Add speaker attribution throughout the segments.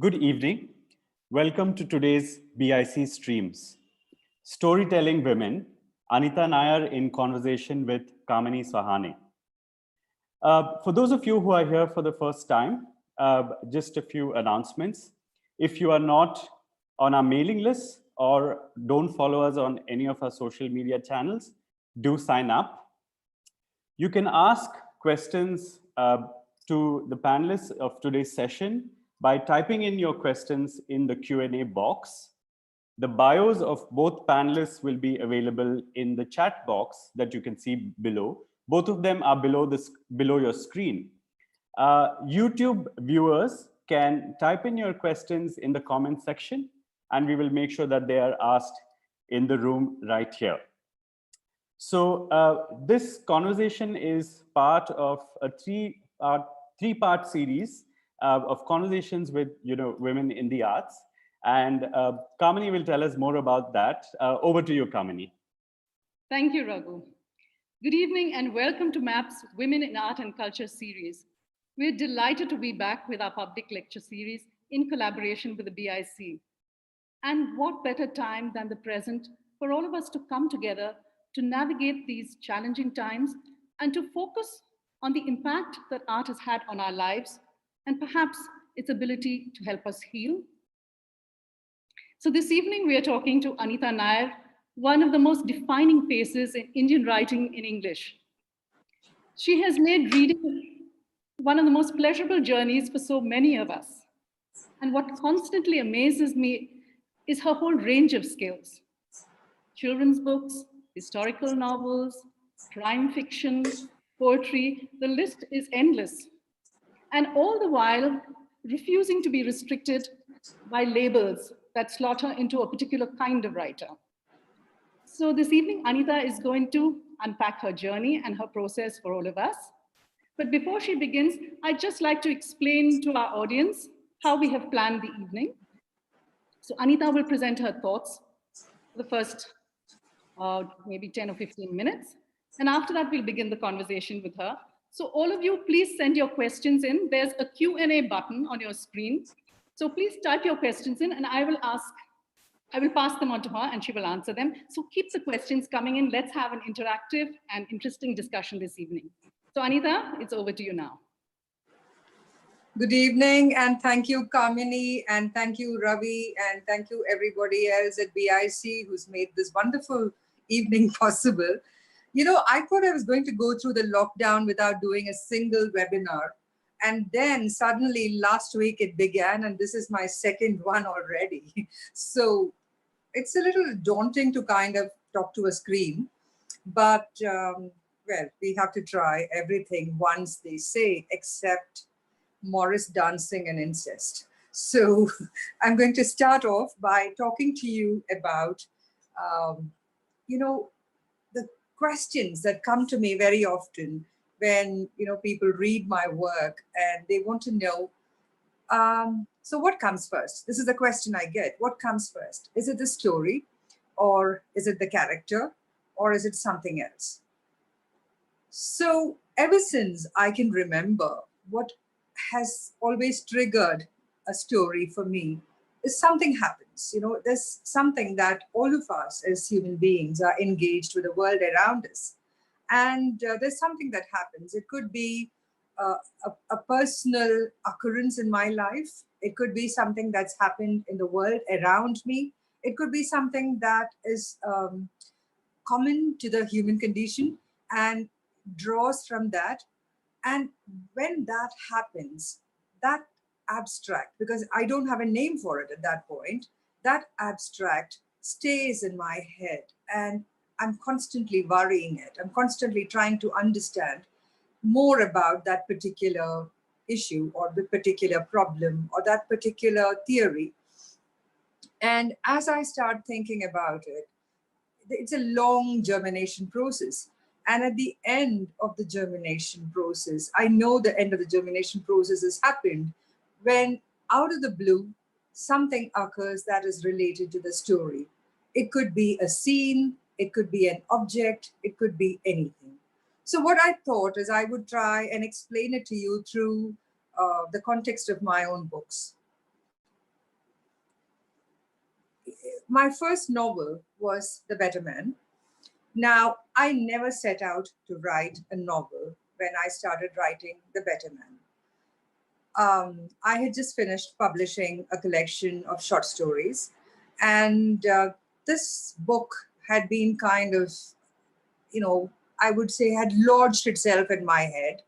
Speaker 1: Good evening. Welcome to today's BIC Streams. Storytelling Women, Anita Nair in conversation with Kamini Sawhney. For those of you who are here for the first time, just a few announcements. If you are not on our mailing list or don't follow us on any of our social media channels, do sign up. You can ask questions to the panelists of today's session by typing in your questions in the Q&A box. The bios of both panelists will be available in the chat box that you can see below. Both of them are below your screen. YouTube viewers can type in your questions in the comment section, and we will make sure that they are asked in the room right here. So this conversation is part of a three-part series of conversations with women in the arts. And Kamini will tell us more about that. Over to you, Kamini.
Speaker 2: Thank you, Raghu. Good evening and welcome to MAP's Women in Art and Culture series. We're delighted to be back with our public lecture series in collaboration with the BIC. And what better time than the present for all of us to come together to navigate these challenging times and to focus on the impact that art has had on our lives and perhaps its ability to help us heal. So this evening we are talking to Anita Nair, one of the most defining faces in Indian writing in English. She has made reading one of the most pleasurable journeys for so many of us. And what constantly amazes me is her whole range of skills. Children's books, historical novels, crime fiction, poetry, the list is endless. And all the while, refusing to be restricted by labels that slot her into a particular kind of writer. So this evening, Anita is going to unpack her journey and her process for all of us. But before she begins, I'd just like to explain to our audience how we have planned the evening. So Anita will present her thoughts for the first maybe 10 or 15 minutes. And after that, we'll begin the conversation with her. So all of you, please send your questions in. There's a Q&A button on your screen. So please type your questions in and I will pass them on to her and she will answer them. So keep the questions coming in. Let's have an interactive and interesting discussion this evening. So Anita, it's over to you now.
Speaker 3: Good evening and thank you, Kamini, and thank you, Ravi, and thank you everybody else at BIC who's made this wonderful evening possible. You know, I thought I was going to go through the lockdown without doing a single webinar. And then suddenly last week it began and this is my second one already. So it's a little daunting to kind of talk to a screen, but well, we have to try everything once, they say, except Morris dancing and incest. So I'm going to start off by talking to you about, the questions that come to me very often when, people read my work and they want to know, so what comes first? This is the question I get. What comes first? Is it the story or is it the character or is it something else? So ever since I can remember, what has always triggered a story for me is something happens. There's something that all of us as human beings are engaged with the world around us. And there's something that happens. It could be a personal occurrence in my life. It could be something that's happened in the world around me. It could be something that is common to the human condition and draws from that. And when that happens, that abstract, because I don't have a name for it at that point, that abstract stays in my head and I'm constantly worrying it. I'm constantly trying to understand more about that particular issue or the particular problem or that particular theory. And as I start thinking about it, it's a long germination process. And at the end of the germination process, I know the end of the germination process has happened when out of the blue, something occurs that is related to the story. It could be a scene, it could be an object, it could be anything. So what I thought is I would try and explain it to you through the context of my own books. my first novel was The Better Man. Now, I never set out to write a novel when I started writing The Better Man. I had just finished publishing a collection of short stories, and this book had been kind of, I would say, had lodged itself in my head,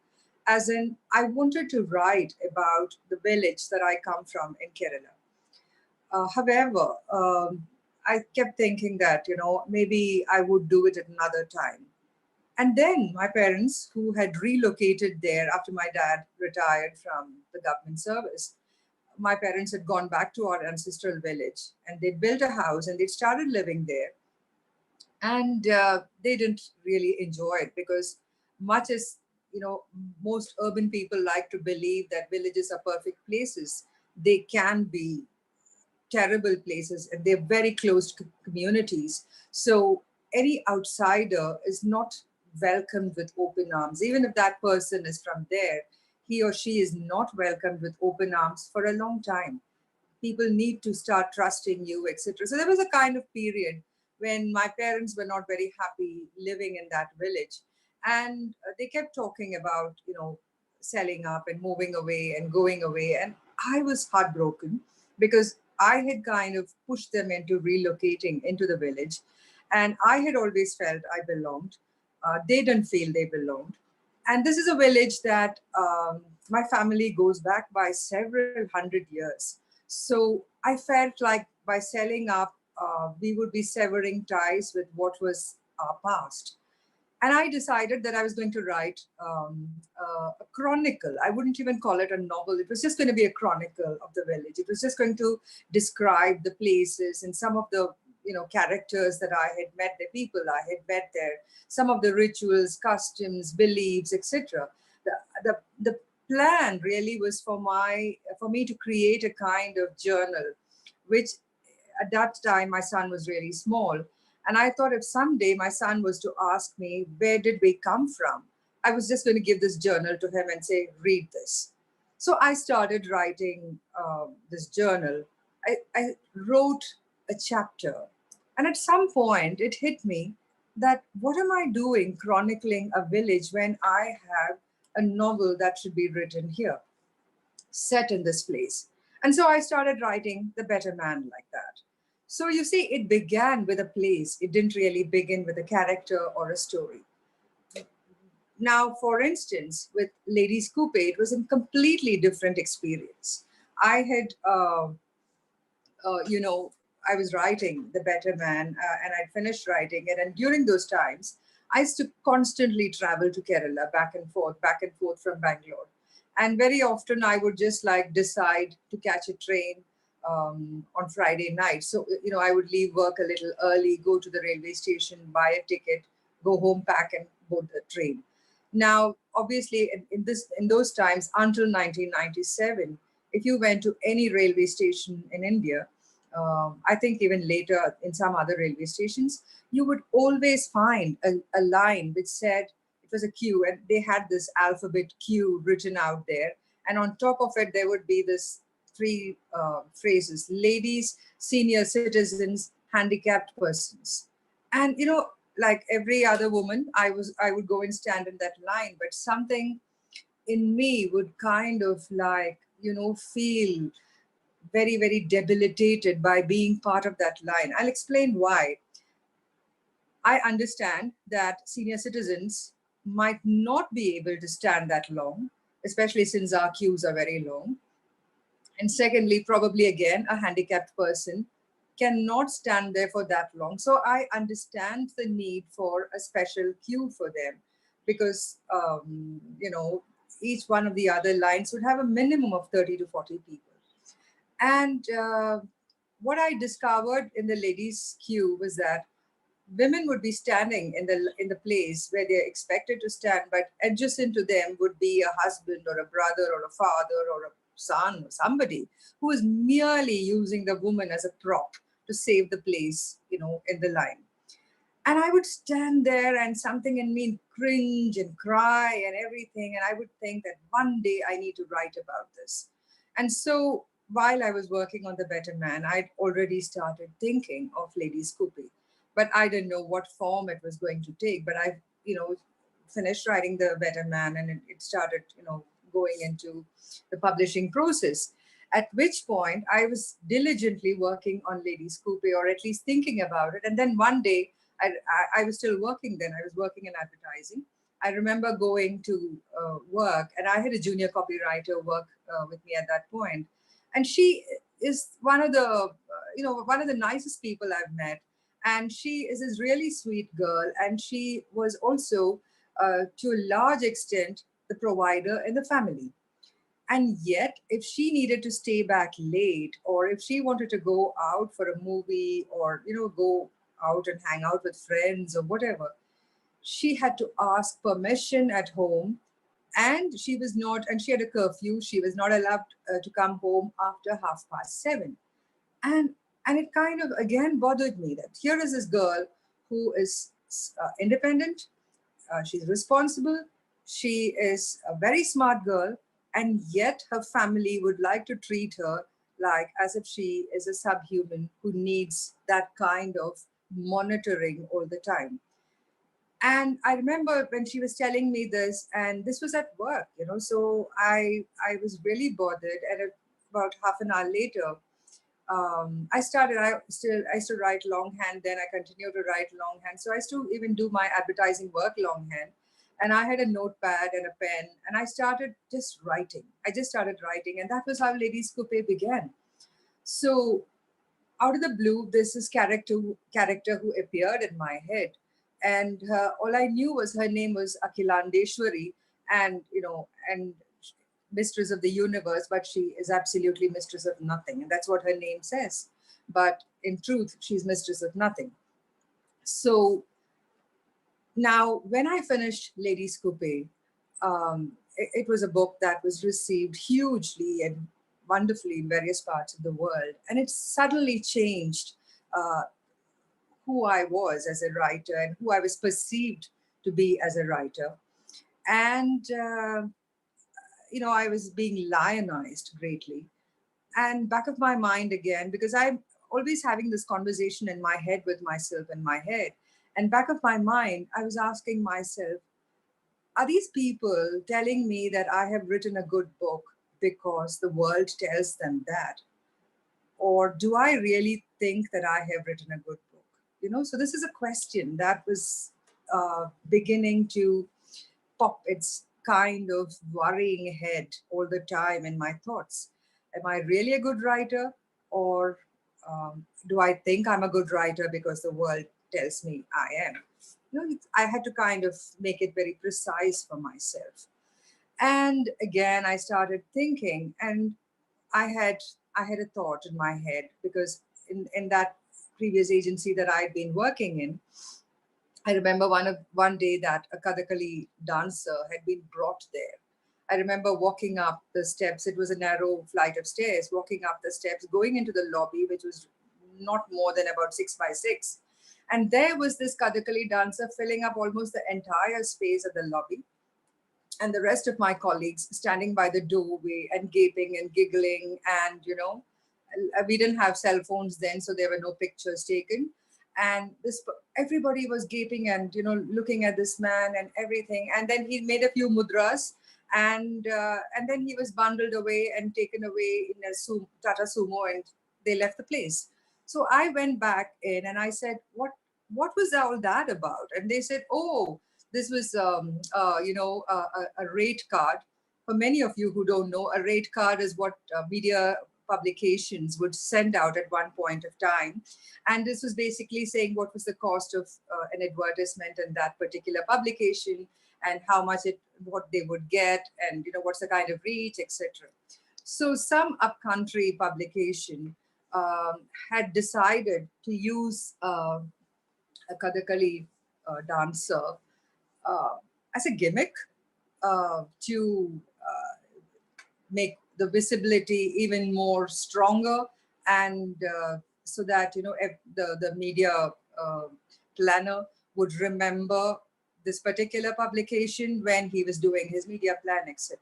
Speaker 3: as in, I wanted to write about the village that I come from in Kerala. However, I kept thinking that, maybe I would do it at another time. And then my parents, who had relocated there after my dad retired from the government service, my parents had gone back to our ancestral village and they built a house and they started living there. And they didn't really enjoy it because, much as most urban people like to believe that villages are perfect places, they can be terrible places and they're very closed communities. So any outsider is not welcomed with open arms. Even if that person is from there, he or she is not welcomed with open arms for a long time. People need to start trusting you, etc. So there was a kind of period when my parents were not very happy living in that village. And they kept talking about, selling up and moving away and going away. And I was heartbroken because I had kind of pushed them into relocating into the village. And I had always felt I belonged. They didn't feel they belonged. And this is a village that my family goes back by several hundred years. So I felt like by selling up, we would be severing ties with what was our past. And I decided that I was going to write a chronicle. I wouldn't even call it a novel. It was just going to be a chronicle of the village. It was just going to describe the places and some of the characters that I had met, the people I had met there, some of the rituals, customs, beliefs, etc. The plan really was for me to create a kind of journal, which at that time my son was really small. And I thought if someday my son was to ask me, where did we come from? I was just going to give this journal to him and say, read this. So I started writing this journal. I wrote a chapter. And at some point, it hit me that what am I doing chronicling a village when I have a novel that should be written here, set in this place? And so I started writing The Better Man like that. So you see, it began with a place. It didn't really begin with a character or a story. Now, for instance, with Ladies Coupe, it was a completely different experience. I had, I was writing The Better Man and I'd finished writing it. And during those times, I used to constantly travel to Kerala, back and forth from Bangalore. And very often I would just like decide to catch a train on Friday night. So, I would leave work a little early, go to the railway station, buy a ticket, go home, pack and board the train. Now, obviously, in those times, until 1997, if you went to any railway station in India, I think even later in some other railway stations, you would always find a line which said, it was a Q, and they had this alphabet Q written out there. And on top of it, there would be this three phrases: ladies, senior citizens, handicapped persons. And, like every other woman, I would go and stand in that line, but something in me would kind of like, feel very, very debilitated by being part of that line. I'll explain why. I understand that senior citizens might not be able to stand that long, especially since our queues are very long. And secondly, probably again, a handicapped person cannot stand there for that long. So I understand the need for a special queue for them because, each one of the other lines would have a minimum of 30 to 40 people. And what I discovered in the ladies' queue was that women would be standing in the place where they're expected to stand, but adjacent to them would be a husband or a brother or a father or a son or somebody who is merely using the woman as a prop to save the place, in the line. And I would stand there and something in me cringe and cry and everything. And I would think that one day I need to write about this. And so while I was working on The Better Man, I'd already started thinking of Ladies Coupe, but I didn't know what form it was going to take. But I, finished writing The Better Man, and it started, going into the publishing process. At which point, I was diligently working on Ladies Coupe, or at least thinking about it. And then one day, I was still working then. I was working in advertising. I remember going to work, and I had a junior copywriter work with me at that point, and she is one of the nicest people I've met, and she is this really sweet girl, and she was also to a large extent the provider in the family. And yet, if she needed to stay back late, or if she wanted to go out for a movie, or go out and hang out with friends or whatever, she had to ask permission at home, and she had a curfew. She was not allowed to come home after 7:30. And it kind of again bothered me that here is this girl who is independent, she's responsible, she is a very smart girl, and yet her family would like to treat her like as if she is a subhuman who needs that kind of monitoring all the time. And I remember when she was telling me this, and this was at work, so I was really bothered. And about half an hour later, I used to write longhand. Then I continued to write longhand. So I used to even do my advertising work longhand. And I had a notepad and a pen, and I started just writing. I just started writing, and that was how Ladies Coupe began. So out of the blue, there's this character who appeared in my head, and all I knew was her name was Akhilandeshwari, and mistress of the universe, but she is absolutely mistress of nothing, and that's what her name says. But in truth, she's mistress of nothing. So now, when I finished Ladies Coupe, it was a book that was received hugely and wonderfully in various parts of the world. And it suddenly changed uh, who I was as a writer and who I was perceived to be as a writer. And, I was being lionized greatly. And back of my mind again, because I'm always having this conversation in my head with myself in my head. And back of my mind, I was asking myself, are these people telling me that I have written a good book because the world tells them that? Or do I really think that I have written a good book? So this is a question that was beginning to pop its kind of worrying head all the time in my thoughts. Am I really a good writer? Or do I think I'm a good writer because the world tells me I am? I had to kind of make it very precise for myself. And again, I started thinking, and I had I had a thought in my head, because in that previous agency that I'd been working in, I remember one day that a Kathakali dancer had been brought there. I remember walking up the steps. It was a narrow flight of stairs, walking up the steps, going into the lobby, which was not more than about 6 by 6. And there was this Kathakali dancer filling up almost the entire space of the lobby. And the rest of my colleagues standing by the doorway and gaping and giggling. And, we didn't have cell phones then, so there were no pictures taken. And everybody was gaping and, looking at this man and everything. And then he made a few mudras, and then he was bundled away and taken away in a Tata Sumo, and they left the place. So I went back in and I said, what was all that about? And they said, oh, this was, a rate card. For many of you who don't know, a rate card is what media publications would send out at one point of time. And this was basically saying what was the cost of an advertisement in that particular publication, and how much what they would get, and what's the kind of reach, etc. So some upcountry publication had decided to use a Kathakali dancer as a gimmick to make the visibility even more stronger, and so that if the media planner would remember this particular publication when he was doing his media plan, etc.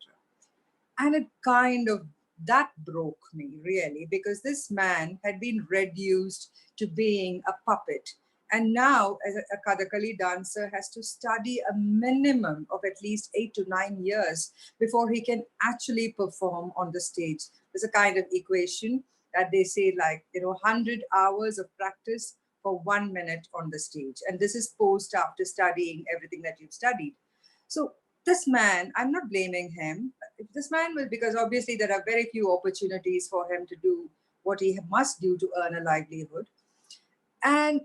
Speaker 3: And it kind of that broke me really, because this man had been reduced to being a puppet. And now, as a Kathakali dancer, has to study a minimum of at least 8 to 9 years before he can actually perform on the stage. There's a kind of equation that they say, like, 100 hours of practice for 1 minute on the stage. And this is post after studying everything that you've studied. So this man, I'm not blaming him. This man was, because obviously there are very few opportunities for him to do what he must do to earn a livelihood. And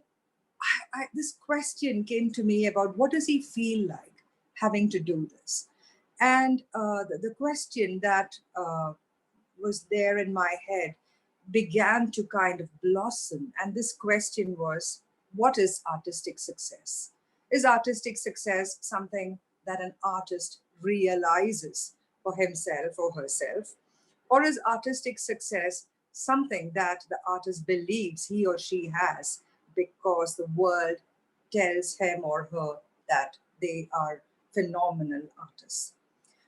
Speaker 3: this question came to me about, what does he feel like having to do this? And the question that was there in my head began to kind of blossom. And this question was, what is artistic success? Is artistic success something that an artist realizes for himself or herself? Or is artistic success something that the artist believes he or she has because the world tells him or her that they are phenomenal artists?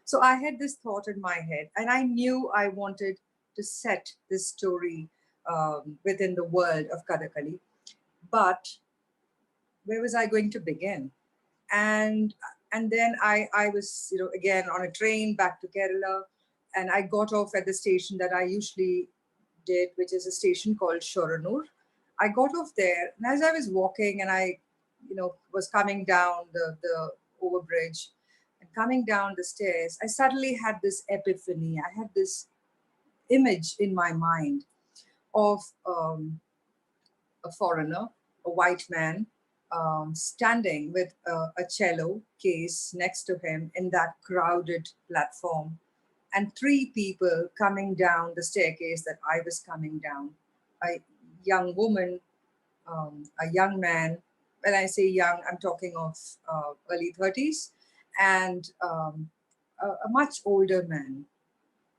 Speaker 3: So I had this thought in my head, and I knew I wanted to set this story within the world of Kathakali. But where was I going to begin? And then I was, again on a train back to Kerala, and I got off at the station that I usually did, which is a station called Shoranur. I got off there, and as I was walking, and I, was coming down the overbridge and coming down the stairs, I suddenly had this epiphany. I had this image in my mind of a foreigner, a white man, standing with a cello case next to him in that crowded platform, and three people coming down the staircase that I was coming down. A young woman, a young man. When I say young, I'm talking of early 30s, and a much older man.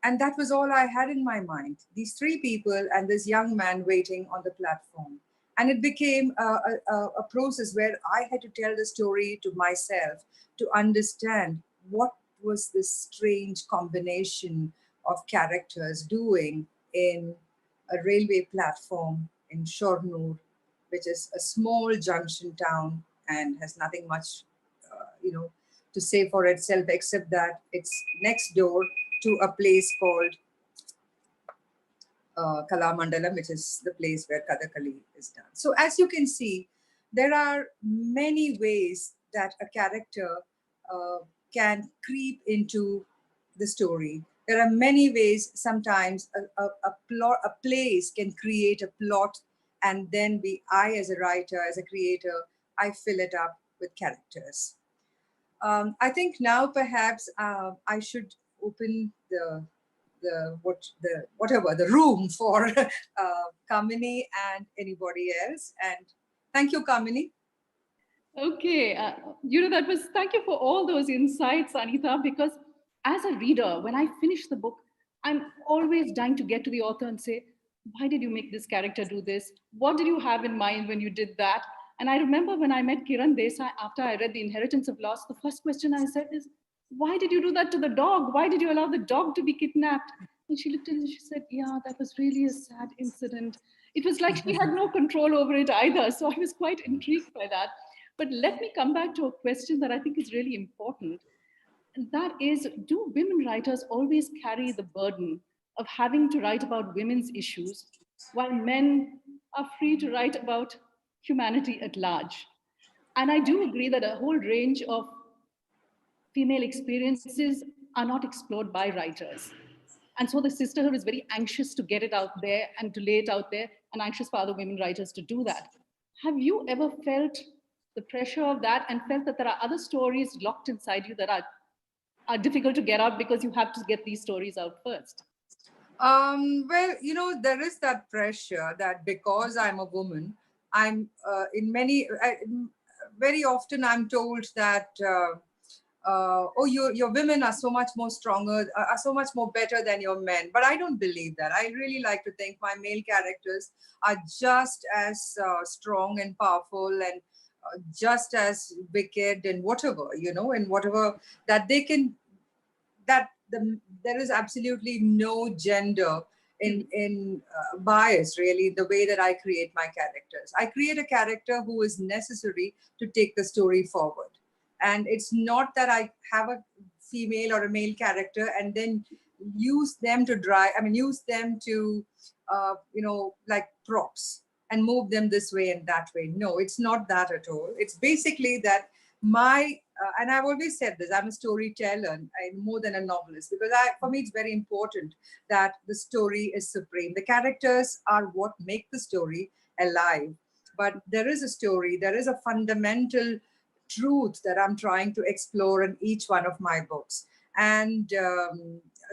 Speaker 3: And that was all I had in my mind. These three people and this young man waiting on the platform. And it became a process where I had to tell the story to myself to understand what was this strange combination of characters doing in a railway platform in Shornur, which is a small junction town and has nothing much, to say for itself, except that it's next door to a place called Kalamandalam, which is the place where Kathakali is done. So as you can see, there are many ways that a character can creep into the story. There are many ways. Sometimes a place can create a plot, and then I as a writer, as a creator, I fill it up with characters. I think now perhaps I should open the room for Kamini and anybody else. And thank you, Kamini.
Speaker 2: Okay, thank you for all those insights, Anita, because as a reader, when I finish the book, I'm always dying to get to the author and say, why did you make this character do this? What did you have in mind when you did that? And I remember when I met Kiran Desai after I read The Inheritance of Loss, the first question I said is, why did you do that to the dog? Why did you allow the dog to be kidnapped? And she looked at it and she said, yeah, that was really a sad incident. It was like she had no control over it either. So I was quite intrigued by that. But let me come back to a question that I think is really important. And that is, do women writers always carry the burden of having to write about women's issues while men are free to write about humanity at large? And I do agree that a whole range of female experiences are not explored by writers. And so the sisterhood is very anxious to get it out there and to lay it out there, and anxious for other women writers to do that. Have you ever felt the pressure of that and felt that there are other stories locked inside you that are difficult to get out because you have to get these stories out first?
Speaker 3: Well, there is that pressure that because I'm a woman, I'm very often I'm told that, oh, your women are so much more stronger, are so much more better than your men. But I don't believe that. I really like to think my male characters are just as strong and powerful and just as wicked and whatever, and whatever that they can, that there is absolutely no gender in bias, really, the way that I create my characters. I create a character who is necessary to take the story forward. And it's not that I have a female or a male character and then use them to use them to, like props and move them this way and that way. No, it's not that at all. It's basically that and I've always said this, I'm a storyteller more than a novelist, because for me, it's very important that the story is supreme. The characters are what make the story alive. But there is a story, there is a fundamental truth that I'm trying to explore in each one of my books. And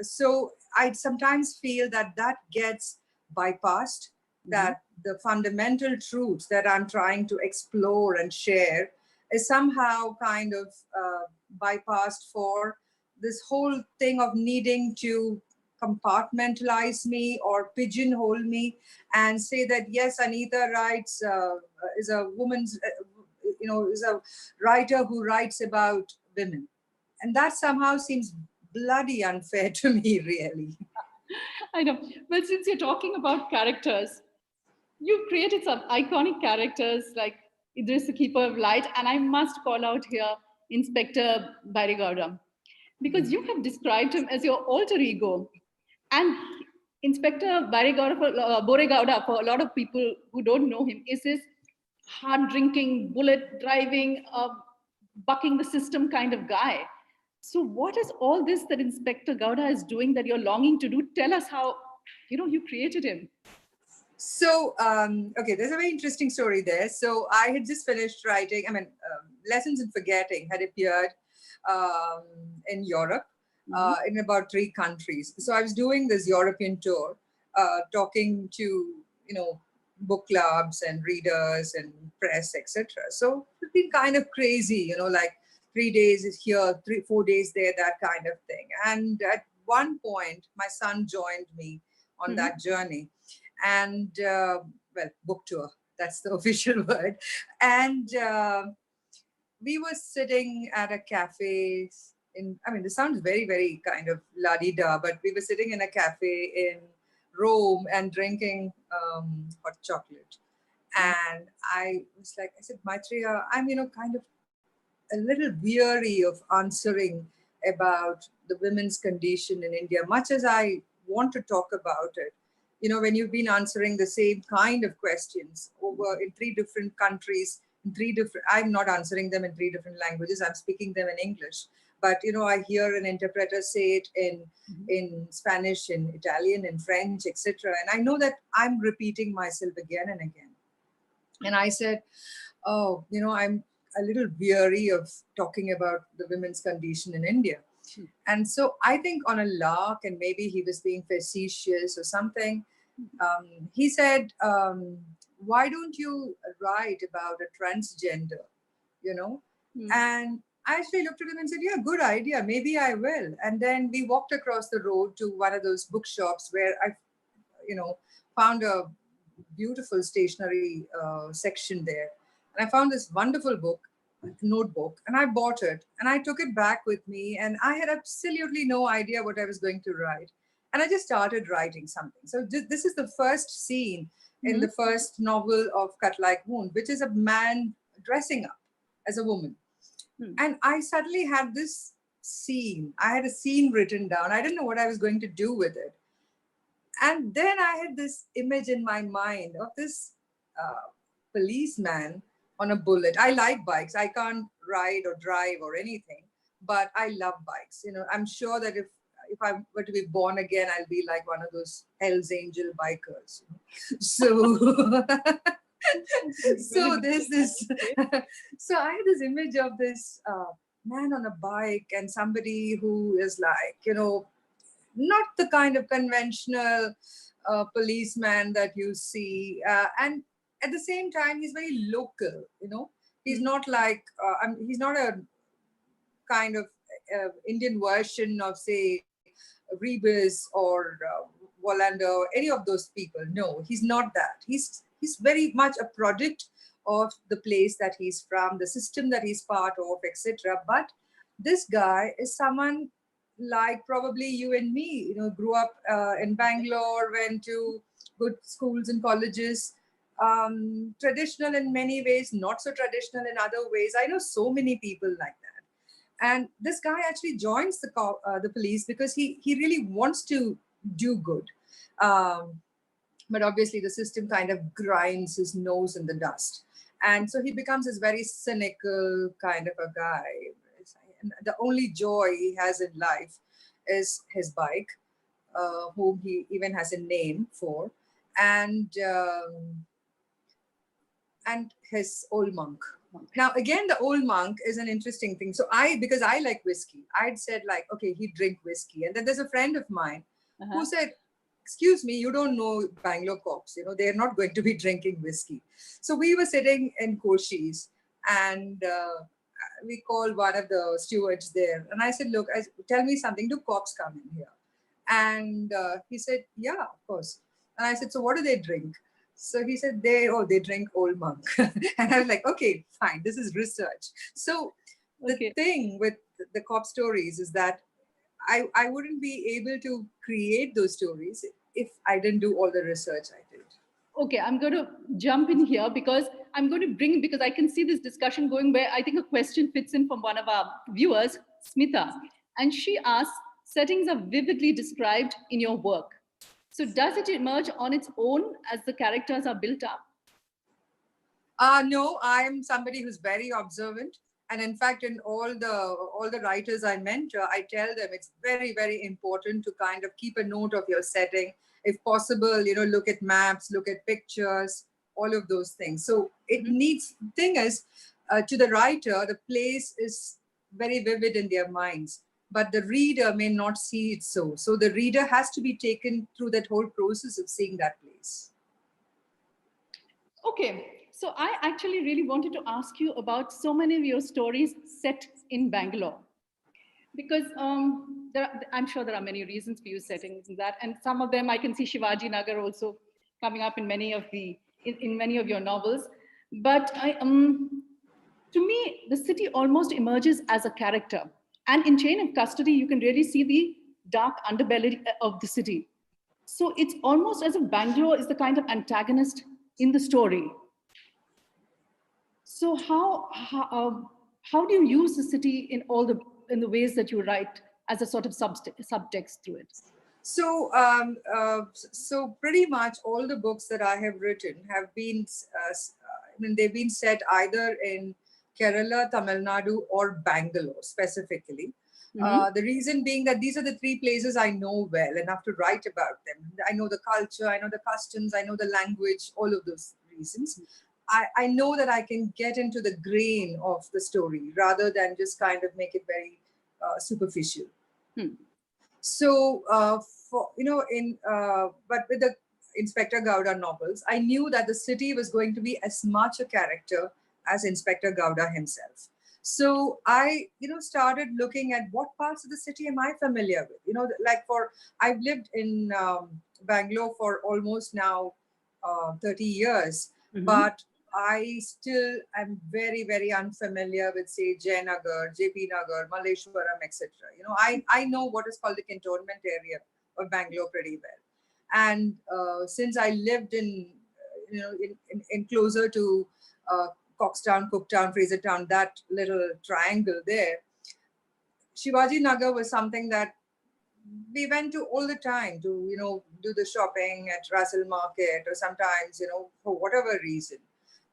Speaker 3: so I sometimes feel that gets bypassed, that the fundamental truths that I'm trying to explore and share is somehow kind of bypassed for this whole thing of needing to compartmentalize me or pigeonhole me and say that, yes, Anita writes, is a woman's, is a writer who writes about women. And that somehow seems bloody unfair to me, really.
Speaker 2: I know. Well, since you're talking about characters, you've created some iconic characters like Idris, the Keeper of Light, and I must call out here Inspector Barigauda, because you have described him as your alter ego. And Inspector Boregauda, for a lot of people who don't know him, is this hard drinking, bullet driving, bucking the system kind of guy. So what is all this that Inspector Gowda is doing that you're longing to do? Tell us how, you created him.
Speaker 3: So, okay, there's a very interesting story there. So I had just finished writing, Lessons in Forgetting had appeared in Europe, in about 3 countries. So I was doing this European tour, talking to, book clubs and readers and press, etc. So it's been kind of crazy, like 3 days here, 4 days there, that kind of thing. And at one point, my son joined me on that journey. And book tour, that's the official word. And we were sitting at a cafe this sounds very, very kind of la-di-da, but we were sitting in a cafe in Rome and drinking hot chocolate. And I said, Maitreya, I'm, kind of a little weary of answering about the women's condition in India, much as I want to talk about it. When you've been answering the same kind of questions over in 3 different countries, I'm not answering them in 3 different languages, I'm speaking them in English. But, I hear an interpreter say it in Spanish, in Italian, in French, etc. And I know that I'm repeating myself again and again. And I said, I'm a little weary of talking about the women's condition in India. And so I think on a lark, and maybe he was being facetious or something, he said, why don't you write about a transgender, And I actually looked at him and said, yeah, good idea. Maybe I will. And then we walked across the road to one of those bookshops where I, found a beautiful stationery section there. And I found this wonderful notebook, and I bought it and I took it back with me, and I had absolutely no idea what I was going to write. And I just started writing something. So this is the first scene in the first novel of Cut Like Wound, which is a man dressing up as a woman. And I suddenly had this scene. I had a scene written down. I didn't know what I was going to do with it. And then I had this image in my mind of this policeman on a bullet. I like bikes. I can't ride or drive or anything, but I love bikes. I'm sure that if I were to be born again, I'll be like one of those Hell's Angel bikers. So, so there's this. So I had this image of this man on a bike and somebody who is like, not the kind of conventional policeman that you see, and at the same time, he's very local, He's not like, he's not a kind of Indian version of, say, Rebus or Wallander or any of those people. No, he's not that. He's very much a product of the place that he's from, the system that he's part of, etc. But this guy is someone like probably you and me, grew up in Bangalore, went to good schools and colleges, traditional in many ways, not so traditional in other ways. I know so many people like that. And this guy actually joins the police because he really wants to do good. Um, but obviously the system kind of grinds his nose in the dust. And so he becomes this very cynical kind of a guy. And the only joy he has in life is his bike, whom he even has a name for, and his old monk. Now, again, the old monk is an interesting thing. So because I like whiskey, I'd said like, okay, he'd drink whiskey. And then there's a friend of mine who said, excuse me, you don't know Bangalore cops, they're not going to be drinking whiskey. So we were sitting in Koshi's, and we called one of the stewards there. And I said, look, tell me something, do cops come in here? And he said, yeah, of course. And I said, so what do they drink? So he said, they drink Old Monk. And I was like, okay, fine, this is research. So the thing with the cop stories is that I wouldn't be able to create those stories if I didn't do all the research I did.
Speaker 2: Okay, I'm going to jump in here because because I can see this discussion going where I think a question fits in from one of our viewers, Smita. And she asks, settings are vividly described in your work. So does it emerge on its own as the characters are built up?
Speaker 3: No, I'm somebody who's very observant. And in fact, in all the writers I mentor, I tell them it's very, very important to kind of keep a note of your setting. If possible, look at maps, look at pictures, all of those things. So thing is, to the writer, the place is very vivid in their minds, but the reader may not see it so. So the reader has to be taken through that whole process of seeing that place.
Speaker 2: Okay. So I actually really wanted to ask you about so many of your stories set in Bangalore, because I'm sure there are many reasons for you setting that, and some of them I can see Shivaji Nagar also coming up in many of many of your novels. But to me, the city almost emerges as a character, and in Chain of Custody, you can really see the dark underbelly of the city. So it's almost as if Bangalore is the kind of antagonist in the story. So how do you use the city in the ways that you write as a sort of subtext through it?
Speaker 3: So so pretty much all the books that I have written have been they've been set either in Kerala, Tamil Nadu, or Bangalore specifically. The reason being that these are the three places I know well enough to write about them. I know the culture, I know the customs, I know the language, all of those reasons. I know that I can get into the grain of the story rather than just kind of make it very superficial. So, but with the Inspector Gowda novels, I knew that the city was going to be as much a character as Inspector Gowda himself. So I, started looking at what parts of the city am I familiar with. I've lived in Bangalore for almost now 30 years, but I still am very, very unfamiliar with, say, Jayanagar, JP Nagar, Malleshwaram, etc. I know what is called the cantonment area of Bangalore pretty well. And since I lived in closer to Coxtown, Cooktown, Frasertown, that little triangle there, Shivaji Nagar was something that we went to all the time to, do the shopping at Russell Market, or sometimes, for whatever reason,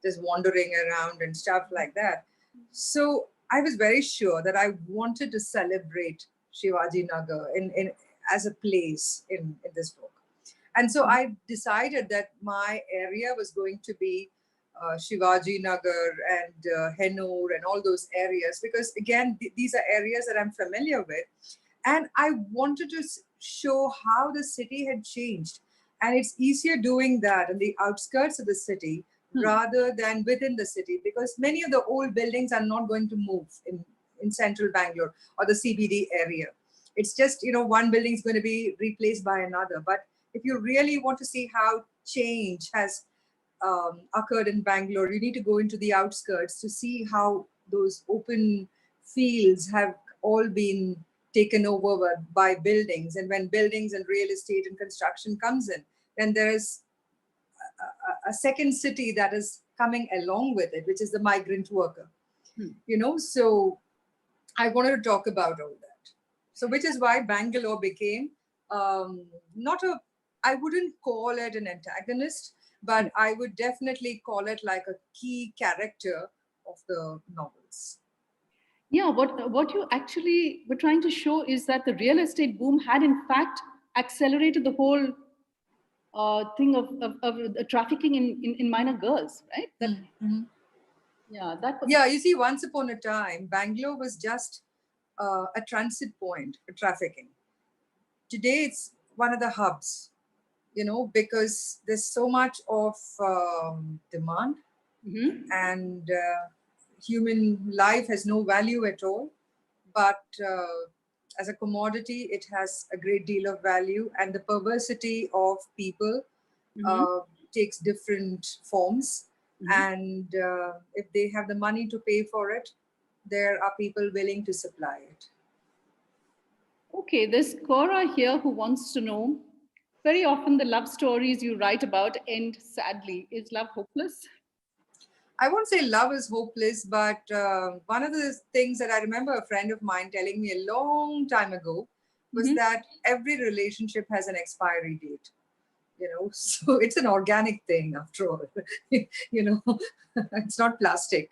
Speaker 3: just wandering around and stuff like that. So I was very sure that I wanted to celebrate Shivaji Nagar as a place in this book. And so I decided that my area was going to be Shivaji Nagar and Hennur and all those areas, because again, these are areas that I'm familiar with. And I wanted to show how the city had changed. And it's easier doing that in the outskirts of the city rather than within the city, because many of the old buildings are not going to move in central Bangalore or the CBD area. It's just, one building is going to be replaced by another. But if you really want to see how change has occurred in Bangalore, you need to go into the outskirts to see how those open fields have all been taken over by buildings. And when buildings and real estate and construction comes in, then there is a second city that is coming along with it, which is the migrant worker. So I wanted to talk about all that. So which is why Bangalore became not a, I wouldn't call it an antagonist, but I would definitely call it like a key character of the novels.
Speaker 2: Yeah, what you actually were trying to show is that the real estate boom had in fact accelerated the whole thing of trafficking in minor girls, right?
Speaker 3: Yeah, you see, once upon a time, Bangalore was just a transit point for trafficking. Today, it's one of the hubs, because there's so much of demand, and human life has no value at all. But as a commodity, it has a great deal of value, and the perversity of people takes different forms. And if they have the money to pay for it, there are people willing to supply it.
Speaker 2: Okay, there's Cora here who wants to know, very often the love stories you write about end sadly. Is love hopeless?
Speaker 3: I won't say love is hopeless, but one of the things that I remember a friend of mine telling me a long time ago was that every relationship has an expiry date. So it's an organic thing after all. It's not plastic.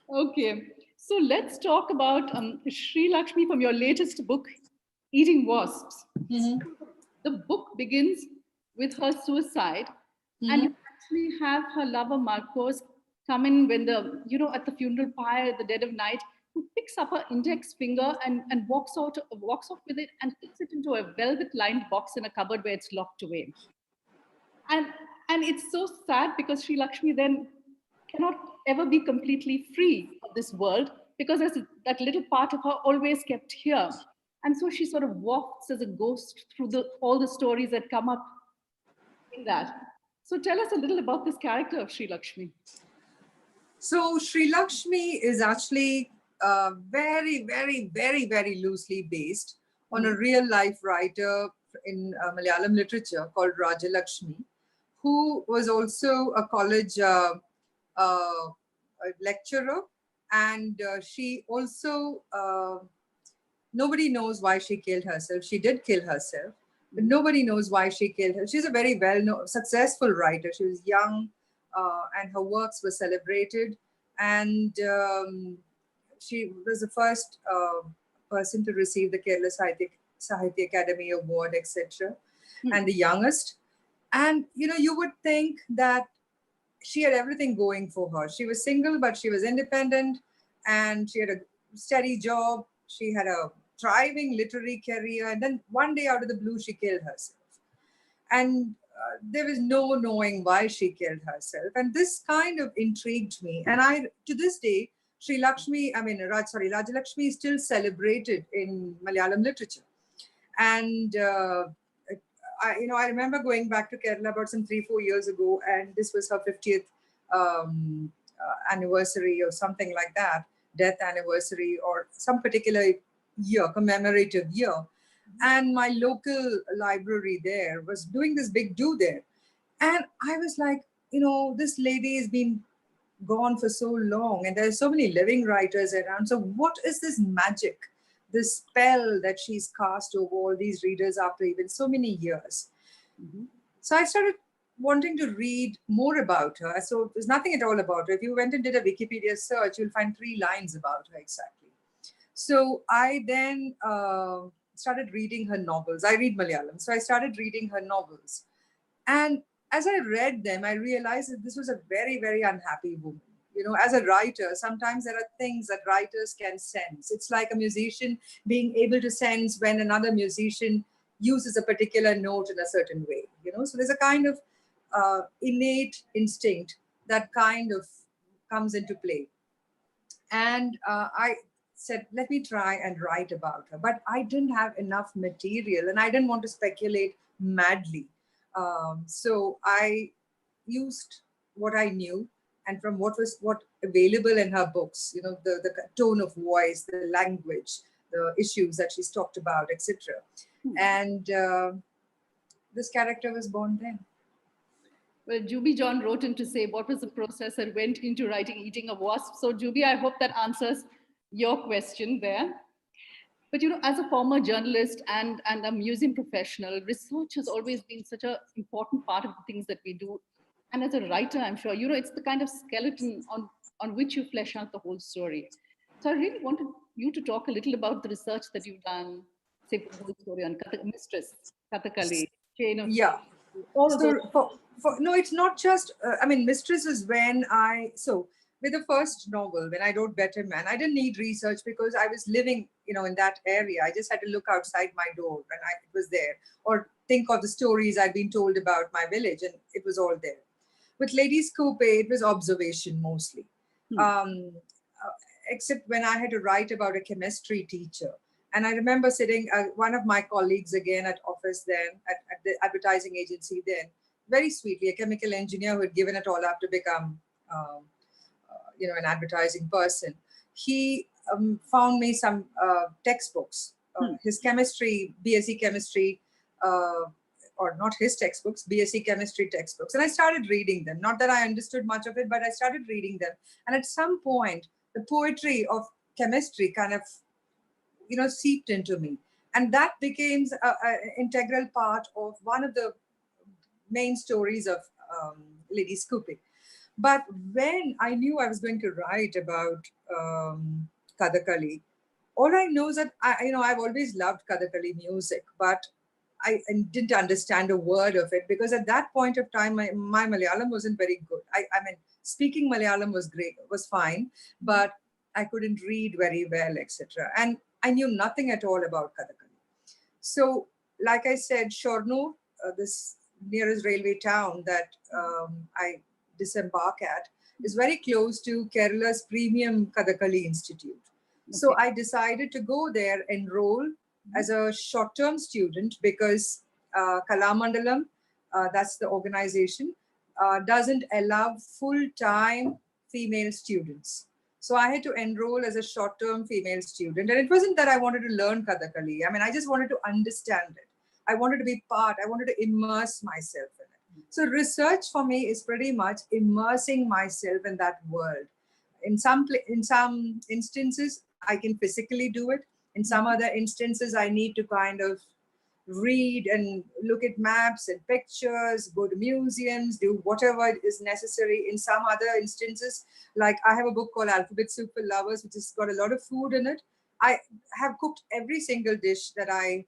Speaker 2: Okay, so let's talk about Sri Lakshmi from your latest book, Eating Wasps. The book begins with her suicide, and you actually have her lover Marcos come in when at the funeral pyre at the dead of night, who picks up her index finger and walks off with it and puts it into a velvet-lined box in a cupboard where it's locked away. And it's so sad because Sri Lakshmi then cannot ever be completely free of this world because there's that little part of her always kept here. And so she sort of walks as a ghost through all the stories that come up in that. So tell us a little about this character of Sri Lakshmi.
Speaker 3: So Sri Lakshmi is actually very, very, very, very loosely based on a real life writer in Malayalam literature called Raja Lakshmi, who was also a college a lecturer, and she also nobody knows why she killed herself. She did kill herself, but nobody knows why she killed her. She's a very well-known, successful writer. She was young, and her works were celebrated. And she was the first person to receive the Kerala Sahitya Academy Award, etc., and the youngest. And you would think that she had everything going for her. She was single, but she was independent, and she had a steady job. She had a thriving literary career, and then one day out of the blue, she killed herself. And there was no knowing why she killed herself. And this kind of intrigued me. And to this day, Raja Lakshmi is still celebrated in Malayalam literature. And I remember going back to Kerala about some 3-4 years ago, and this was her 50th anniversary or something like that, death anniversary or some particular year, commemorative year. And my local library there was doing this big do there. And I was like, this lady has been gone for so long, and there's so many living writers around. So what is this magic, this spell that she's cast over all these readers after even so many years? So I started wanting to read more about her. So there's nothing at all about her. If you went and did a Wikipedia search, you'll find 3 lines about her exactly. So I then started reading her novels. I read Malayalam, so I started reading her novels. And as I read them, I realized that this was a very, very unhappy woman. As a writer, sometimes there are things that writers can sense. It's like a musician being able to sense when another musician uses a particular note in a certain way. So there's a kind of innate instinct that kind of comes into play. And I said, let me try and write about her. But I didn't have enough material, and I didn't want to speculate madly. So I used what I knew, and from what available in her books, the tone of voice, the language, the issues that she's talked about, etc. And this character was born then.
Speaker 2: Well, Juby John wrote in to say, what was the process that went into writing Eating a Wasp? So Juby, I hope that answers your question there. But as a former journalist and a museum professional, research has always been such an important part of the things that we do. And as a writer, I'm sure, it's the kind of skeleton on which you flesh out the whole story. So I really wanted you to talk a little about the research that you've done, say, for the whole story on Mistress, Kathakali, Chain of...
Speaker 3: Yeah. So no, it's not just, Mistress is when with the first novel, when I wrote Better Man, I didn't need research because I was living, in that area. I just had to look outside my door and it was there. Or think of the stories I'd been told about my village and it was all there. With Ladies Coupe, it was observation mostly. Except when I had to write about a chemistry teacher. And I remember sitting, one of my colleagues again at office then, at the advertising agency then, very sweetly, a chemical engineer who had given it all up to become, an advertising person. He found me some textbooks, his chemistry, BSc chemistry, or not his textbooks, BSc chemistry textbooks. And I started reading them. Not that I understood much of it, but I started reading them. And at some point, the poetry of chemistry kind of, seeped into me. And that became an integral part of one of the main stories of Ladies Coupe. But when I knew I was going to write about Kathakali, all I know is that I've always loved Kathakali music, but I didn't understand a word of it because at that point of time, my Malayalam wasn't very good. Speaking Malayalam was fine, but I couldn't read very well, etc. And I knew nothing at all about Kathakali. So, like I said, Shornur, this nearest railway town that I disembark at, is very close to Kerala's premium Kathakali Institute. Okay. So I decided to go there, enroll as a short-term student because Kalamandalam, that's the organization, doesn't allow full-time female students. So I had to enroll as a short-term female student. And it wasn't that I wanted to learn Kathakali. I just wanted to understand it. I wanted to be part. I wanted to immerse myself in it. So research for me is pretty much immersing myself in that world. In some instances, I can physically do it. In some other instances, I need to kind of read and look at maps and pictures, go to museums, do whatever is necessary. In some other instances, like I have a book called Alphabet Soup for Lovers, which has got a lot of food in it. I have cooked every single dish that I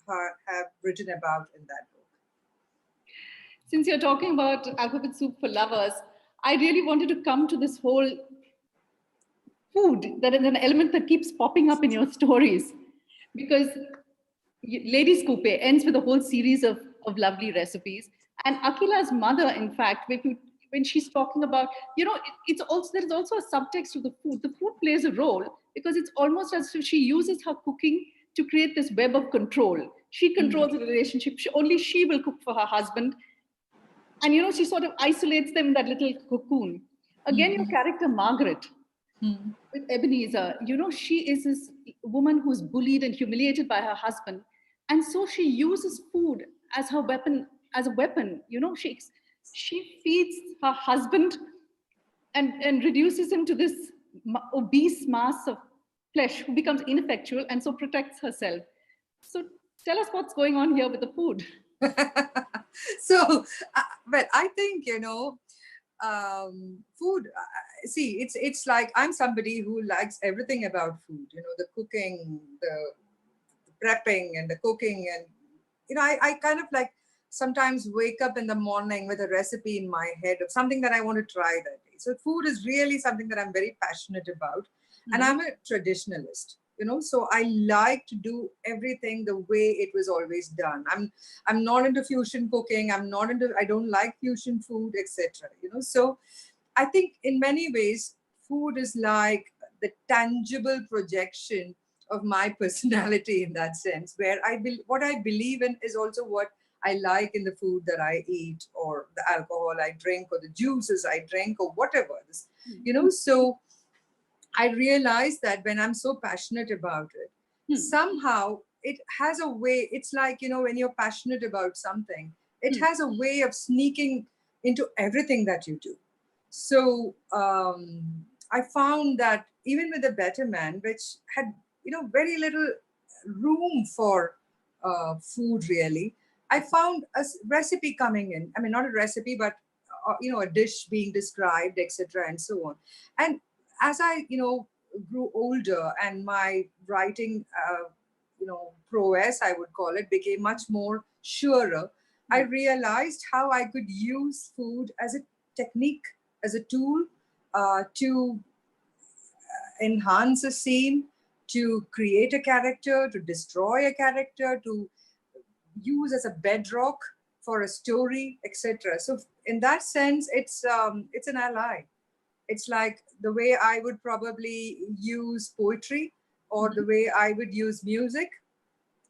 Speaker 3: have written about in that book.
Speaker 2: Since you're talking about Alphabet Soup for Lovers, I really wanted to come to this whole food that is an element that keeps popping up in your stories, because Ladies Coupe ends with a whole series of lovely recipes. And Akila's mother, in fact, when she's talking about, there is also a subtext to the food. The food plays a role because it's almost as if she uses her cooking to create this web of control. She controls the relationship. Only she will cook for her husband. And, she sort of isolates them in that little cocoon. Again, your character, Margaret, with Ebenezer, she is this woman who's bullied and humiliated by her husband. And so she uses food as her weapon, she feeds her husband and reduces him to this obese mass of flesh who becomes ineffectual and so protects herself. So tell us what's going on here with the food.
Speaker 3: So, but I think, food, see, it's like I'm somebody who likes everything about food, the cooking, the prepping and the cooking. And, I kind of like sometimes wake up in the morning with a recipe in my head of something that I want to try that day. So food is really something that I'm very passionate about. And I'm a traditionalist. So I like to do everything the way it was always done. I'm not into fusion cooking. I don't like fusion food, etc. So I think in many ways, food is like the tangible projection of my personality in that sense, where what I believe in is also what I like in the food that I eat, or the alcohol I drink, or the juices I drink, or whatever. So I realized that when I'm so passionate about it, somehow it has a way, it's like, when you're passionate about something, it has a way of sneaking into everything that you do. So I found that even with the Better Man, which had, very little room for food really, I found a recipe coming in. I mean, not a recipe, but a dish being described, etc., and so on. And as I, grew older and my writing, prowess, I would call it, became much more surer, I realized how I could use food as a technique, as a tool to enhance a scene, to create a character, to destroy a character, to use as a bedrock for a story, etc. So in that sense, it's an ally. It's like the way I would probably use poetry, or the way I would use music,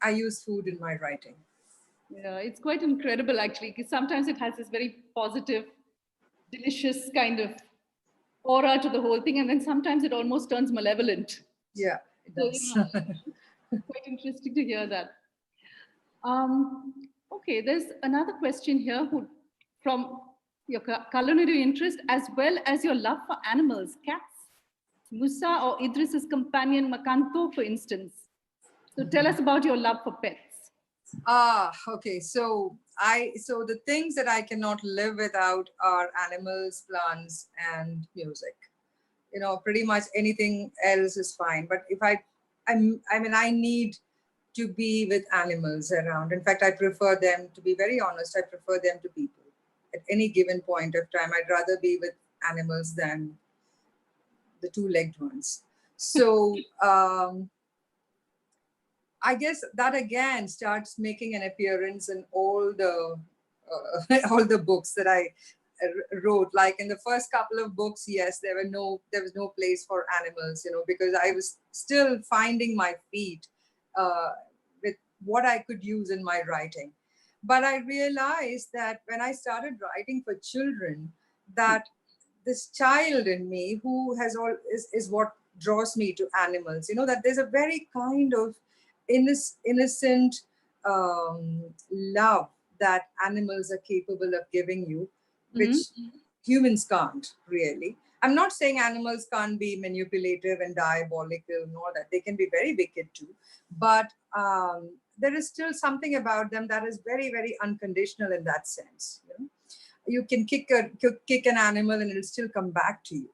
Speaker 3: I use food in my writing.
Speaker 2: Yeah, it's quite incredible actually, because sometimes it has this very positive, delicious kind of aura to the whole thing, and then sometimes it almost turns malevolent.
Speaker 3: Yeah, it
Speaker 2: So
Speaker 3: does.
Speaker 2: yeah, quite interesting to hear that. Um, okay, there's another question here from your culinary interest as well as your love for animals, cats. Musa or Idris's companion Makanto, for instance. So tell us about your love for pets.
Speaker 3: Okay. So the things that I cannot live without are animals, plants, and music. Pretty much anything else is fine. But if I need to be with animals around. In fact, I prefer them, to be very honest, I prefer them to people. At any given point of time, I'd rather be with animals than the two-legged ones. So I guess that again starts making an appearance in all the all the books that I wrote. Like in the first couple of books, yes, there was no place for animals, because I was still finding my feet with what I could use in my writing. But I realized that when I started writing for children, that this child in me who has all is what draws me to animals. That there's a very kind of innocent love that animals are capable of giving you, which humans can't really. I'm not saying animals can't be manipulative and diabolical and all that. They can be very wicked too. But there is still something about them that is very, very unconditional in that sense. You can kick an animal and it'll still come back to you.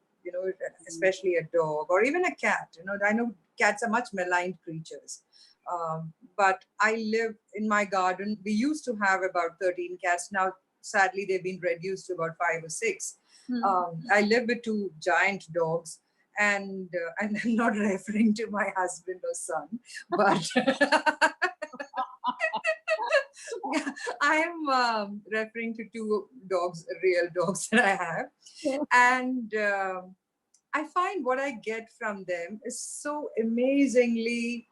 Speaker 3: Especially a dog or even a cat. I know cats are much maligned creatures. But I live in my garden. We used to have about 13 cats. Now, sadly, they've been reduced to about 5 or 6. I live with 2 giant dogs. And I'm not referring to my husband or son, but I am referring to 2 dogs, real dogs that I have. And I find what I get from them is so amazingly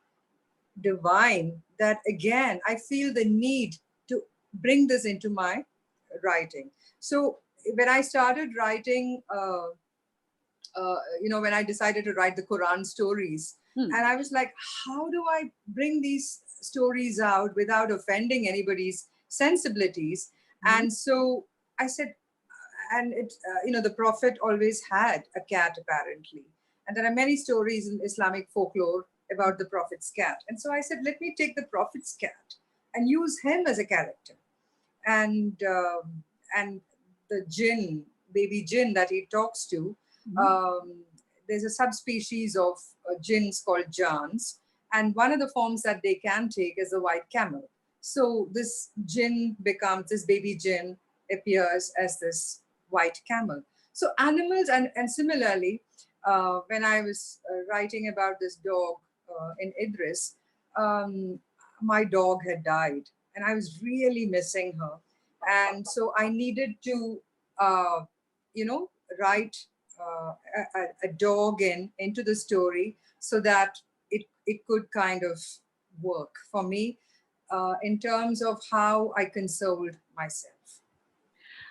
Speaker 3: divine that, again, I feel the need to bring this into my writing. So when I started writing, when I decided to write the Quran stories, and I was like, how do I bring these stories out without offending anybody's sensibilities? And so I said, and the Prophet always had a cat apparently. And there are many stories in Islamic folklore about the Prophet's cat. And so I said, let me take the Prophet's cat and use him as a character. And the jinn, baby jinn that he talks to, there's a subspecies of jinns called jans. And one of the forms that they can take is the white camel. So this baby jinn appears as this white camel. So animals, and similarly, when I was writing about this dog in Idris, my dog had died and I was really missing her. And so I needed to, write a dog into the story so that it could kind of work for me in terms of how I consoled myself.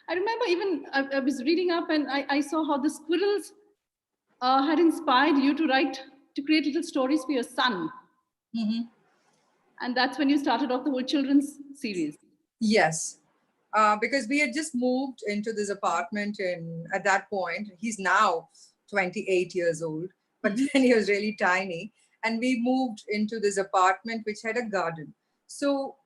Speaker 2: I remember even I was reading up and I saw how the squirrels had inspired you to create little stories for your son.
Speaker 3: Mhm.
Speaker 2: And that's when you started off the whole children's series.
Speaker 3: Yes. Because we had just moved into this apartment at that point. He's now 28 years old, but then he was really tiny. And we moved into this apartment which had a garden. So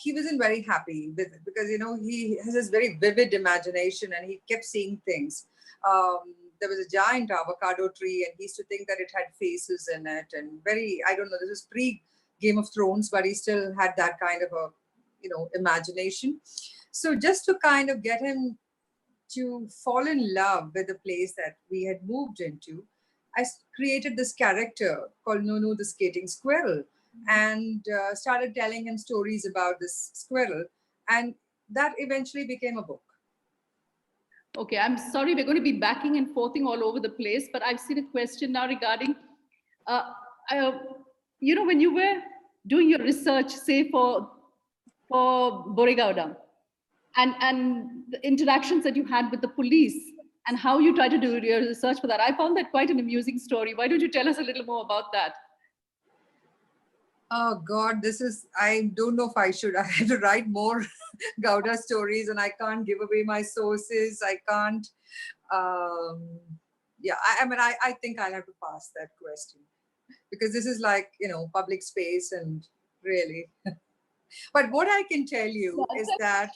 Speaker 3: he wasn't very happy with it because, he has this very vivid imagination and he kept seeing things. There was a giant avocado tree and he used to think that it had faces in it and I don't know, this was pre Game of Thrones, but he still had that kind of a, imagination. So just to kind of get him to fall in love with the place that we had moved into, I created this character called Nunu the skating squirrel and started telling him stories about this squirrel. And that eventually became a book.
Speaker 2: Okay, I'm sorry, we're going to be backing and forthing all over the place, but I've seen a question now regarding, uh, uh, when you were doing your research, say for Borigauda, and the interactions that you had with the police and how you try to do your research for that. I found that quite an amusing story. Why don't you tell us a little more about that?
Speaker 3: Oh God, I don't know if I should. I have to write more Gouda stories and I can't give away my sources. I can't. Um, yeah, I mean, I think I'll have to pass that question because this is like, public space and really. But what I can tell you is that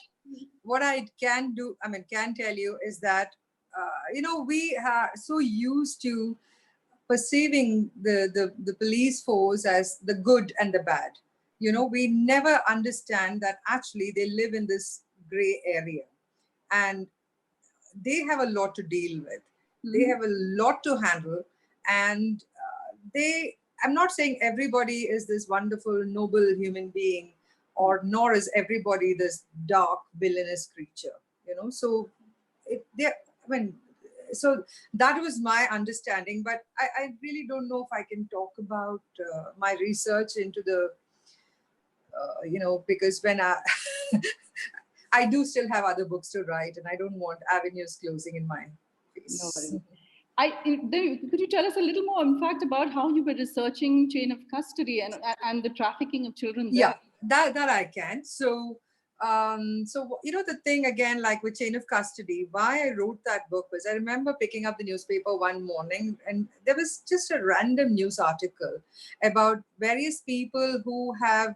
Speaker 3: what I can do, can tell you is that, we are so used to perceiving the police force as the good and the bad. We never understand that actually they live in this gray area and they have a lot to deal with. They have a lot to handle. And I'm not saying everybody is this wonderful, noble human being, or nor is everybody this dark, villainous creature. So I mean, so that was my understanding, but I really don't know if I can talk about my research into the, because when I do still have other books to write and I don't want avenues closing in my face.
Speaker 2: No worries. Could you tell us a little more, in fact, about how you were researching chain of custody and the trafficking of children there?
Speaker 3: Yeah, that I can. So, the thing again, like with chain of custody, why I wrote that book was I remember picking up the newspaper one morning and there was just a random news article about various people who have,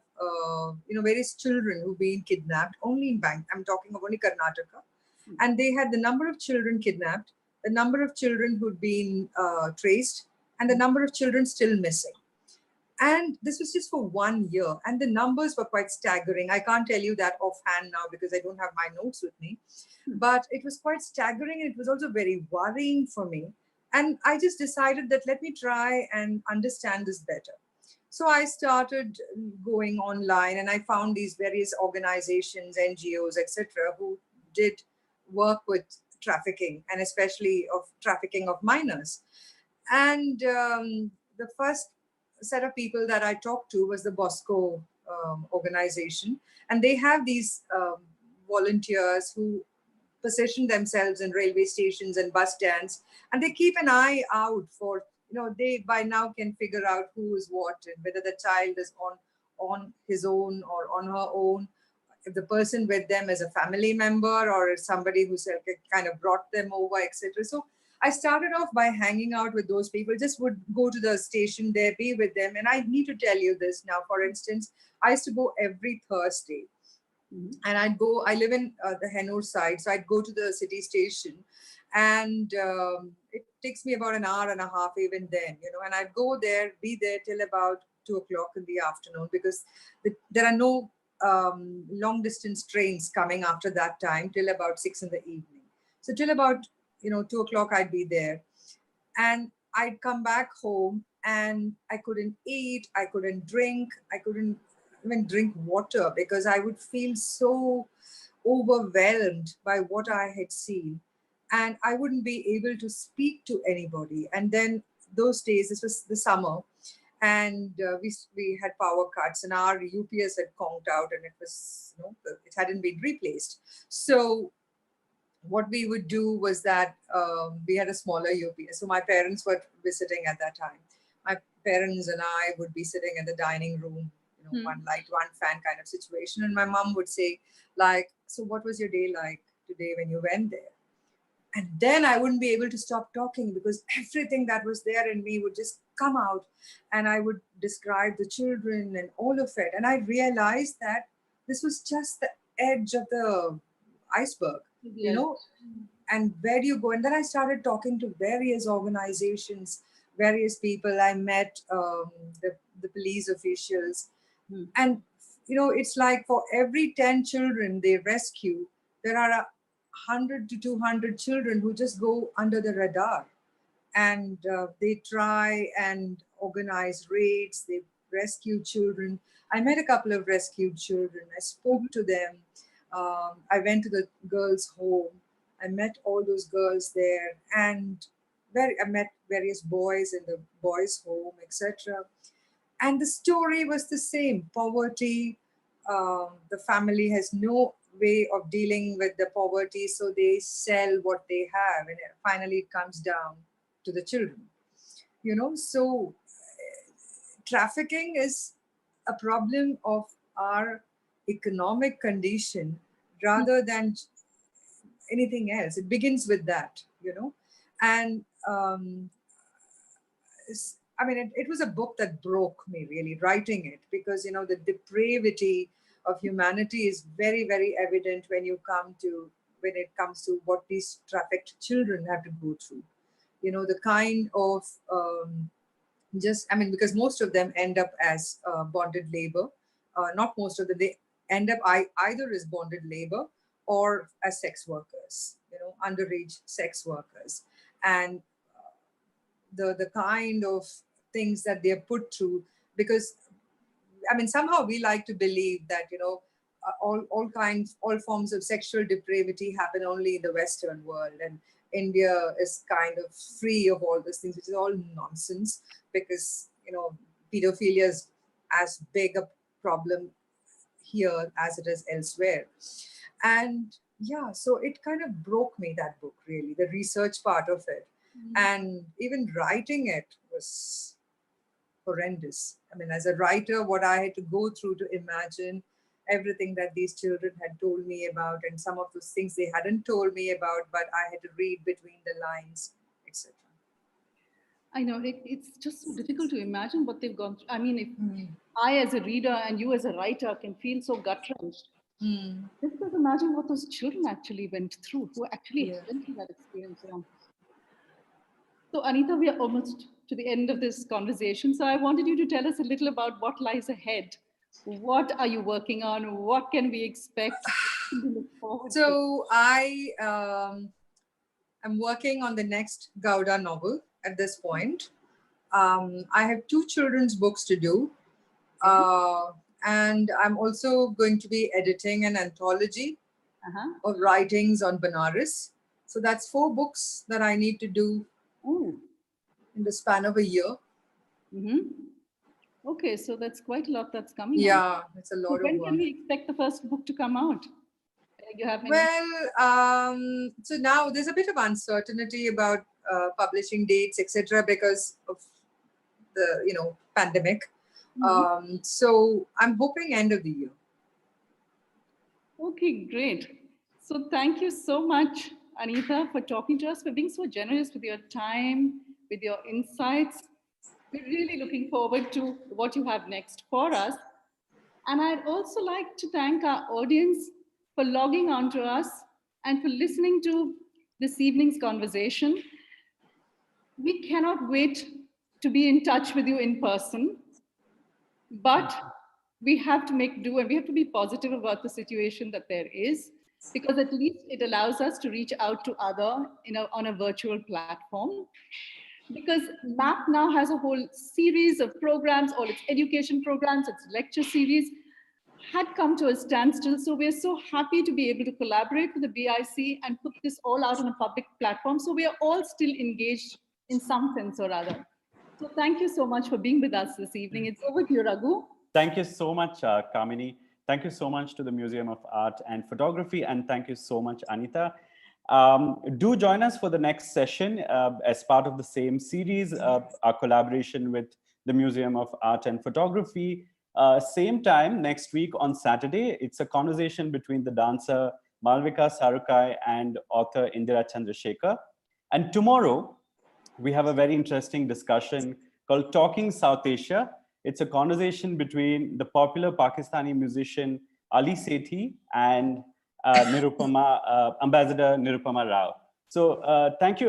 Speaker 3: various children who've been kidnapped only in Bank. I'm talking of only Karnataka. And they had the number of children kidnapped, the number of children who'd been traced, and the number of children still missing. And this was just for 1 year. And the numbers were quite staggering. I can't tell you that offhand now because I don't have my notes with me. But it was quite staggering. And it was also very worrying for me. And I just decided that let me try and understand this better. So I started going online and I found these various organizations, NGOs, etc., who did work with trafficking and especially of trafficking of minors. And the first set of people that I talked to was the Bosco organization. And they have these volunteers who position themselves in railway stations and bus stands. And they keep an eye out for, they by now can figure out who is what and whether the child is on his own or on her own, if the person with them is a family member or somebody who's kind of brought them over, etc. So I started off by hanging out with those people, just would go to the station there, be with them. And I need to tell you this now, for instance, I used to go every Thursday. And I live in the Hennur side, so I'd go to the city station and it takes me about an hour and a half even then, and I'd go there, be there till about 2 o'clock in the afternoon because there are no long distance trains coming after that time till about 6 in the evening. So till about 2 o'clock I'd be there and I'd come back home and I couldn't eat, I couldn't drink, I couldn't even drink water because I would feel so overwhelmed by what I had seen and I wouldn't be able to speak to anybody. And then those days, this was the summer, and we had power cuts and our UPS had conked out and it was, it hadn't been replaced. So what we would do was that we had a smaller UPS. So my parents were visiting at that time. My parents and I would be sitting in the dining room, one light, one fan kind of situation. And my mom would say, like, so what was your day like today when you went there? And then I wouldn't be able to stop talking because everything that was there in me would just come out, and I would describe the children and all of it. And I realized that this was just the edge of the iceberg,
Speaker 2: Yes.
Speaker 3: and where do you go? And then I started talking to various organizations, various people. I met the police officials. And, it's like for every 10 children they rescue, there are 100 to 200 children who just go under the radar. And they try and organize raids, they rescue children. I met a couple of rescued children. I spoke to them. I went to the girls' home. I met all those girls there, and I met various boys in the boys' home, etc. And the story was the same: poverty. The family has no way of dealing with the poverty, so they sell what they have, and finally it comes down to the children. So trafficking is a problem of our economic condition rather than anything else. It begins with that. And I mean, it was a book that broke me, really, writing it, because the depravity of humanity is very, very evident when it comes to what these trafficked children have to go through. The kind of because most of them end up as bonded labor. Not most of them, they end up either as bonded labor or as sex workers, underage sex workers. And the kind of things that they're put through, because somehow we like to believe that all forms of sexual depravity happen only in the Western world, and India is kind of free of all those things, which is all nonsense, because pedophilia is as big a problem here as it is elsewhere. And yeah, so it kind of broke me, that book, really, the research part of it. And even writing it was horrendous. As a writer, what I had to go through to imagine everything that these children had told me about, and some of those things they hadn't told me about, but I had to read between the lines, etc.
Speaker 2: I know it's just so difficult to imagine what they've gone through. I mean, if I, as a reader, and you, as a writer, can feel so gut wrenched, just imagine what those children actually went through, who actually went through that experience. So, Anita, we are almost to the end of this conversation. So, I wanted you to tell us a little about what lies ahead. What are you working on? What can we expect? What can we look forward to?
Speaker 3: So, I am working on the next Gouda novel at this point. I have 2 children's books to do. And I'm also going to be editing an anthology of writings on Banaras. So that's 4 books that I need to do in the span of a year.
Speaker 2: Okay, so that's quite a lot that's coming.
Speaker 3: Yeah, it's a lot of work.
Speaker 2: When can we expect the first book to come out? You have
Speaker 3: so now there's a bit of uncertainty about publishing dates, etc., because of the pandemic. So I'm hoping end of the year.
Speaker 2: Okay, great. So thank you so much, Anita, for talking to us, for being so generous with your time, with your insights. We're really looking forward to what you have next for us. And I'd also like to thank our audience for logging on to us and for listening to this evening's conversation. We cannot wait to be in touch with you in person, but we have to make do, and we have to be positive about the situation that there is, because at least it allows us to reach out to other on a virtual platform. Because MAP now has a whole series of programs, all its education programs, its lecture series had come to a standstill. So we're so happy to be able to collaborate with the BIC and put this all out on a public platform. So we are all still engaged in some sense or other. So thank you so much for being with us this evening. It's over to you, Raghu.
Speaker 1: Thank you so much, Kamini. Thank you so much to the Museum of Art and Photography. And thank you so much, Anita. Do join us for the next session as part of the same series, our collaboration with the Museum of Art and Photography. Same time next week on Saturday, it's a conversation between the dancer Malvika Sarukai and author Indira Chandrasekhar. And tomorrow, we have a very interesting discussion called Talking South Asia. It's a conversation between the popular Pakistani musician Ali Sethi and Ambassador Nirupama Rao. So thank you.